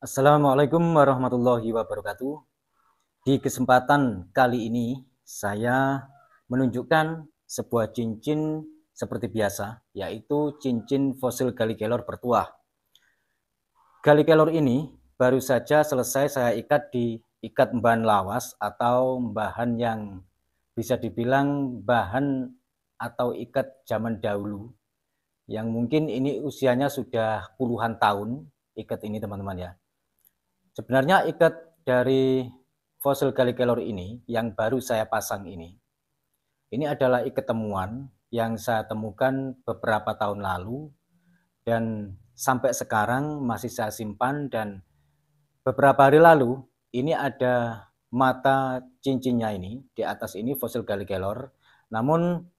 Assalamualaikum warahmatullahi wabarakatuh. Di kesempatan kali ini, saya menunjukkan sebuah cincin seperti biasa, yaitu cincin fosil Gallikelor bertuah. Gallikelor ini baru saja selesai saya ikat di ikat bahan lawas atau bahan yang bisa dibilang bahan atau ikat zaman dahulu, yang mungkin ini usianya sudah puluhan tahun, ikat ini teman-teman ya. Sebenarnya ikat dari fosil Gallikelor ini yang baru saya pasang ini adalah ikat temuan yang saya temukan beberapa tahun lalu dan sampai sekarang masih saya simpan. Dan beberapa hari lalu ini ada mata cincinnya ini di atas ini fosil Gallikelor, namun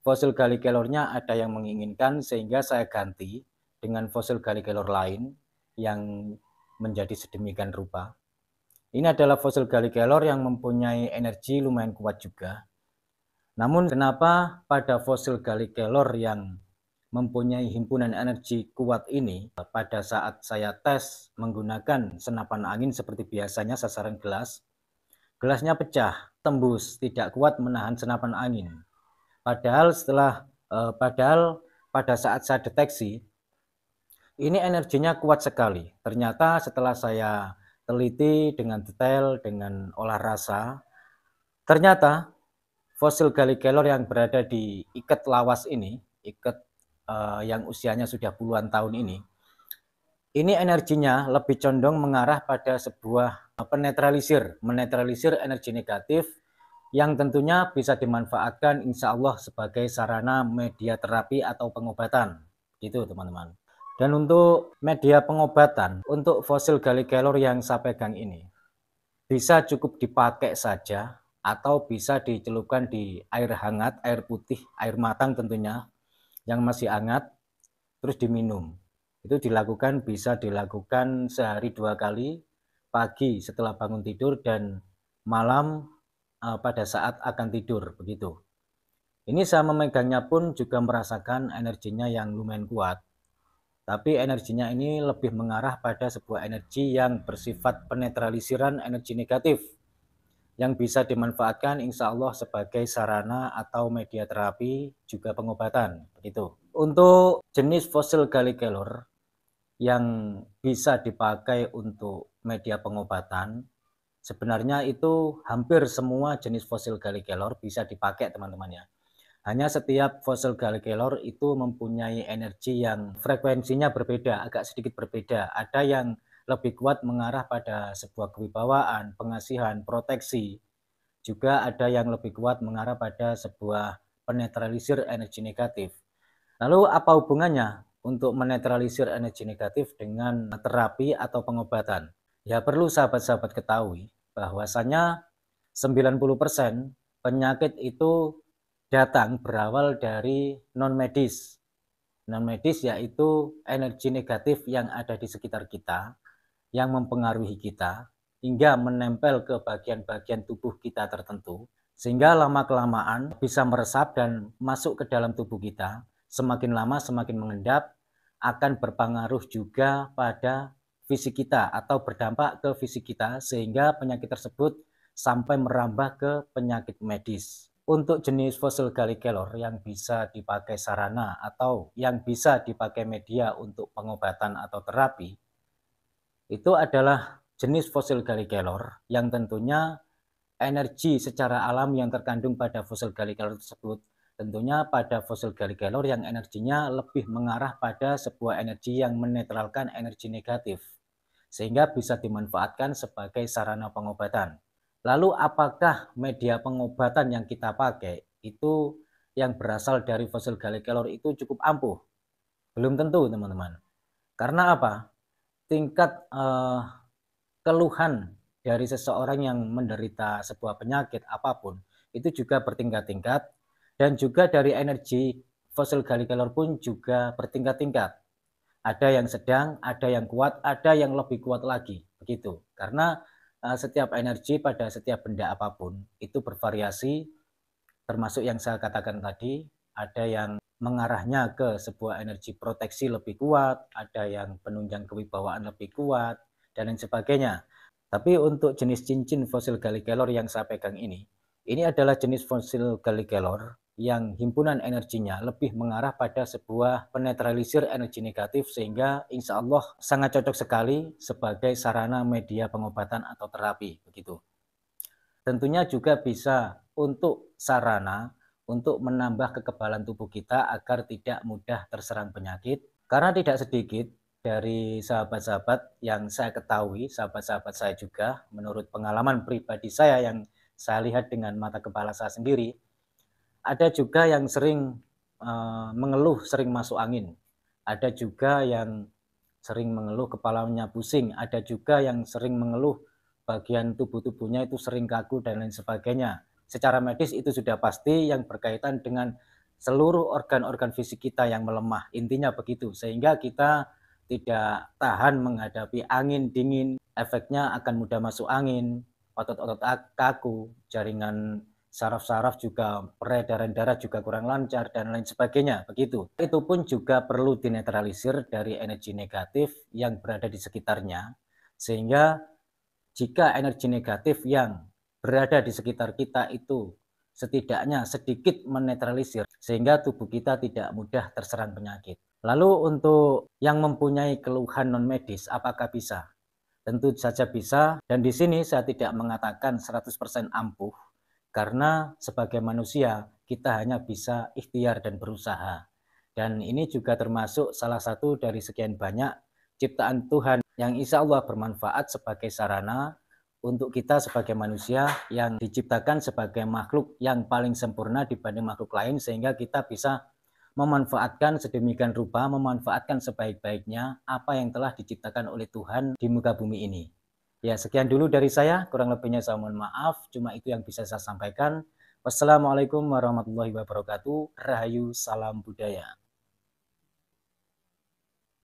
fosil Gallikelornya ada yang menginginkan sehingga saya ganti dengan fosil Gallikelor lain yang menjadi sedemikian rupa. Ini adalah fosil Gallikelor yang mempunyai energi lumayan kuat juga. Namun kenapa pada fosil Gallikelor yang mempunyai himpunan energi kuat ini, pada saat saya tes menggunakan senapan angin seperti biasanya sasaran gelas, gelasnya pecah, tembus, tidak kuat menahan senapan angin. Padahal pada saat saya deteksi, ini energinya kuat sekali. Ternyata setelah saya teliti dengan detail, dengan olah rasa, ternyata fosil Gallikelor yang berada di ikat lawas ini, ikat yang usianya sudah puluhan tahun ini energinya lebih condong mengarah pada sebuah menetralisir energi negatif yang tentunya bisa dimanfaatkan insya Allah sebagai sarana media terapi atau pengobatan. Gitu teman-teman. Dan untuk media pengobatan, untuk fosil Gallikelor yang saya pegang ini, bisa cukup dipakai saja atau bisa dicelupkan di air hangat, air putih, air matang tentunya, yang masih hangat, terus diminum. Itu bisa dilakukan sehari 2 kali, pagi setelah bangun tidur dan malam pada saat akan tidur, begitu. Ini saya memegangnya pun juga merasakan energinya yang lumayan kuat. Tapi energinya ini lebih mengarah pada sebuah energi yang bersifat penetralisiran energi negatif yang bisa dimanfaatkan insya Allah sebagai sarana atau media terapi juga pengobatan. Begitu. Untuk jenis fosil Gallikelor yang bisa dipakai untuk media pengobatan, sebenarnya itu hampir semua jenis fosil Gallikelor bisa dipakai teman-teman ya. Hanya setiap fosil Gallikelor itu mempunyai energi yang frekuensinya berbeda, agak sedikit berbeda. Ada yang lebih kuat mengarah pada sebuah kewibawaan, pengasihan, proteksi. Juga ada yang lebih kuat mengarah pada sebuah penetralisir energi negatif. Lalu apa hubungannya untuk menetralisir energi negatif dengan terapi atau pengobatan? Ya perlu sahabat-sahabat ketahui bahwasanya 90% penyakit itu datang berawal dari non-medis. Non-medis yaitu energi negatif yang ada di sekitar kita, yang mempengaruhi kita, hingga menempel ke bagian-bagian tubuh kita tertentu, sehingga lama-kelamaan bisa meresap dan masuk ke dalam tubuh kita, semakin lama semakin mengendap, akan berpengaruh juga pada fisik kita atau berdampak ke fisik kita, sehingga penyakit tersebut sampai merambah ke penyakit medis. Untuk jenis fosil Gallikelor yang bisa dipakai sarana atau yang bisa dipakai media untuk pengobatan atau terapi, itu adalah jenis fosil Gallikelor yang tentunya energi secara alam yang terkandung pada fosil Gallikelor tersebut, tentunya pada fosil Gallikelor yang energinya lebih mengarah pada sebuah energi yang menetralkan energi negatif, sehingga bisa dimanfaatkan sebagai sarana pengobatan. Lalu apakah media pengobatan yang kita pakai itu yang berasal dari fosil Gallikelor itu cukup ampuh? Belum tentu teman-teman. Karena apa? Tingkat keluhan dari seseorang yang menderita sebuah penyakit apapun itu juga bertingkat-tingkat, dan juga dari energi fosil Gallikelor pun juga bertingkat-tingkat. Ada yang sedang, ada yang kuat, ada yang lebih kuat lagi, begitu. Karena setiap energi pada setiap benda apapun itu bervariasi, termasuk yang saya katakan tadi, ada yang mengarahnya ke sebuah energi proteksi lebih kuat, ada yang penunjang kewibawaan lebih kuat, dan lain sebagainya. Tapi untuk jenis cincin fosil Galligalor yang saya pegang ini adalah jenis fosil Galligalor yang himpunan energinya lebih mengarah pada sebuah penetralisir energi negatif, sehingga insya Allah sangat cocok sekali sebagai sarana media pengobatan atau terapi begitu. Tentunya juga bisa untuk sarana untuk menambah kekebalan tubuh kita agar tidak mudah terserang penyakit, karena tidak sedikit dari sahabat-sahabat yang saya ketahui, sahabat-sahabat saya juga, menurut pengalaman pribadi saya yang saya lihat dengan mata kepala saya sendiri, ada juga yang sering mengeluh sering masuk angin, ada juga yang sering mengeluh kepalanya pusing, ada juga yang sering mengeluh bagian tubuhnya itu sering kaku dan lain sebagainya. Secara medis itu sudah pasti yang berkaitan dengan seluruh organ-organ fisik kita yang melemah, intinya begitu, sehingga kita tidak tahan menghadapi angin dingin, efeknya akan mudah masuk angin, otot-otot kaku, jaringan saraf-saraf juga, peredaran darah juga kurang lancar dan lain sebagainya, begitu. Itu pun juga perlu dinetralisir dari energi negatif yang berada di sekitarnya, sehingga jika energi negatif yang berada di sekitar kita itu setidaknya sedikit menetralisir, sehingga tubuh kita tidak mudah terserang penyakit. Lalu untuk yang mempunyai keluhan non medis, apakah bisa? Tentu saja bisa, dan di sini saya tidak mengatakan 100% ampuh, karena sebagai manusia kita hanya bisa ikhtiar dan berusaha. Dan ini juga termasuk salah satu dari sekian banyak ciptaan Tuhan yang insya Allah bermanfaat sebagai sarana untuk kita sebagai manusia yang diciptakan sebagai makhluk yang paling sempurna dibanding makhluk lain, sehingga kita bisa memanfaatkan sedemikian rupa, memanfaatkan sebaik-baiknya apa yang telah diciptakan oleh Tuhan di muka bumi ini. Ya, sekian dulu dari saya, kurang lebihnya saya mohon maaf, cuma itu yang bisa saya sampaikan. Wassalamualaikum warahmatullahi wabarakatuh. Rahayu, salam budaya.